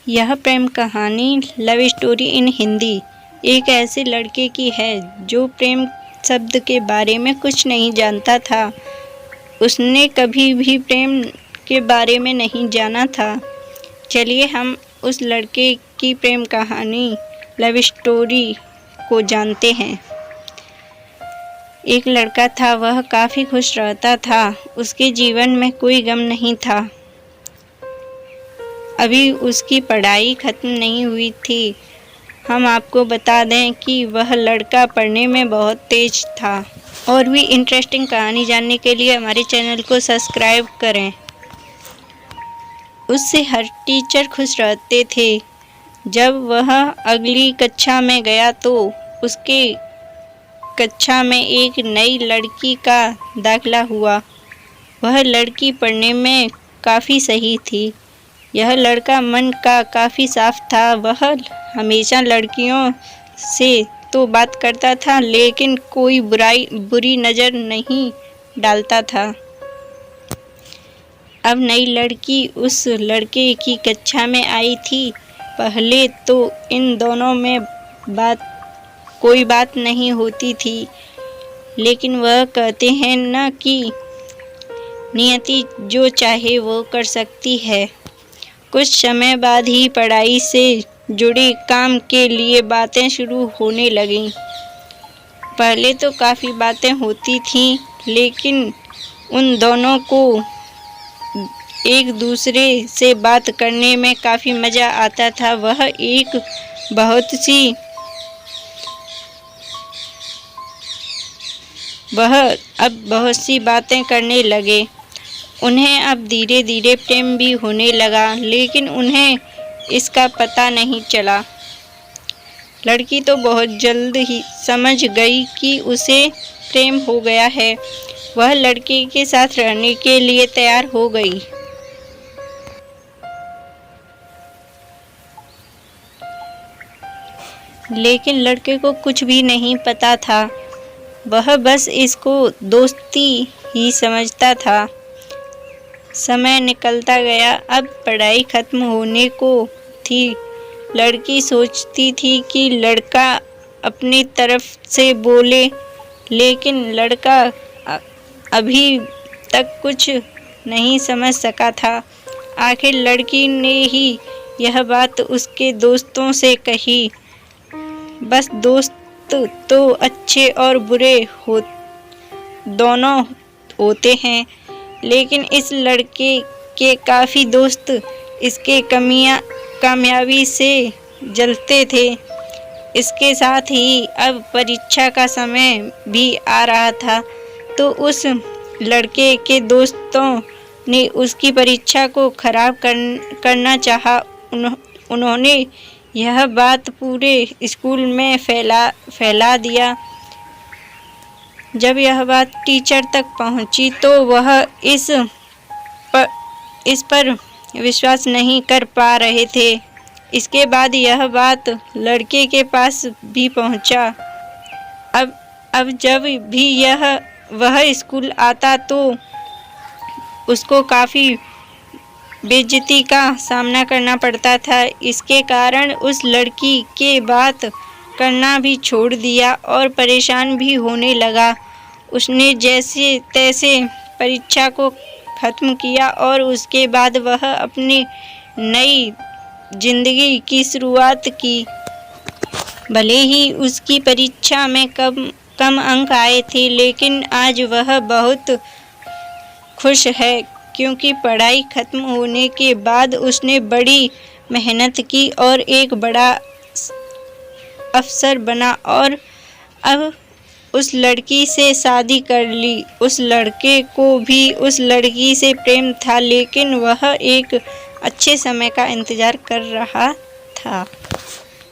यह प्रेम कहानी love story in Hindi एक ऐसे लड़के की है जो प्रेम शब्द के बारे में कुछ नहीं जानता था। उसने कभी भी प्रेम के बारे में नहीं जाना था। चलिए हम उस लड़के की प्रेम कहानी लव स्टोरी को जानते हैं। एक लड़का था, वह काफ़ी खुश रहता था। उसके जीवन में कोई गम नहीं था। अभी उसकी पढ़ाई ख़त्म नहीं हुई थी। हम आपको बता दें कि वह लड़का पढ़ने में बहुत तेज था। और भी इंटरेस्टिंग कहानी जानने के लिए हमारे चैनल को सब्सक्राइब करें। उससे हर टीचर खुश रहते थे। जब वह अगली कक्षा में गया तो उसके कक्षा में एक नई लड़की का दाखिला हुआ। वह लड़की पढ़ने में काफ़ी सही थी। यह लड़का मन का काफ़ी साफ था। वह हमेशा लड़कियों से तो बात करता था, लेकिन कोई बुरी नज़र नहीं डालता था। अब नई लड़की उस लड़के की कक्षा में आई थी। पहले तो इन दोनों में कोई बात नहीं होती थी, लेकिन वह कहते हैं न कि नियति जो चाहे वो कर सकती है। कुछ समय बाद ही पढ़ाई से जुड़े काम के लिए बातें शुरू होने लगीं। पहले तो काफ़ी बातें होती थीं, लेकिन उन दोनों को एक दूसरे से बात करने में काफ़ी मज़ा आता था। वह अब बहुत सी बातें करने लगे। उन्हें अब धीरे धीरे प्रेम भी होने लगा, लेकिन उन्हें इसका पता नहीं चला। लड़की तो बहुत जल्द ही समझ गई कि उसे प्रेम हो गया है। वह लड़के के साथ रहने के लिए तैयार हो गई। लेकिन लड़के को कुछ भी नहीं पता था। वह बस इसको दोस्ती ही समझता था। समय निकलता गया। अब पढ़ाई खत्म होने को थी। लड़की सोचती थी कि लड़का अपनी तरफ से बोले, लेकिन लड़का अभी तक कुछ नहीं समझ सका था। आखिर लड़की ने ही यह बात उसके दोस्तों से कही। बस दोस्त तो अच्छे और बुरे दोनों होते हैं, लेकिन इस लड़के के काफ़ी दोस्त इसके कामयाबी से जलते थे। इसके साथ ही अब परीक्षा का समय भी आ रहा था, तो उस लड़के के दोस्तों ने उसकी परीक्षा को खराब करना चाहा। उन्होंने यह बात पूरे स्कूल में फैला दिया। जब यह बात टीचर तक पहुंची तो वह इस पर विश्वास नहीं कर पा रहे थे। इसके बाद यह बात लड़के के पास भी पहुंचा। अब जब भी वह स्कूल आता तो उसको काफ़ी बेइज्जती का सामना करना पड़ता था। इसके कारण उस लड़की के बात करना भी छोड़ दिया और परेशान भी होने लगा। उसने जैसे तैसे परीक्षा को ख़त्म किया और उसके बाद वह अपनी नई जिंदगी की शुरुआत की। भले ही उसकी परीक्षा में कम अंक आए थे, लेकिन आज वह बहुत खुश है, क्योंकि पढ़ाई ख़त्म होने के बाद उसने बड़ी मेहनत की और एक बड़ा अफसर बना और अब उस लड़की से शादी कर ली। उस लड़के को भी उस लड़की से प्रेम था, लेकिन वह एक अच्छे समय का इंतज़ार कर रहा था।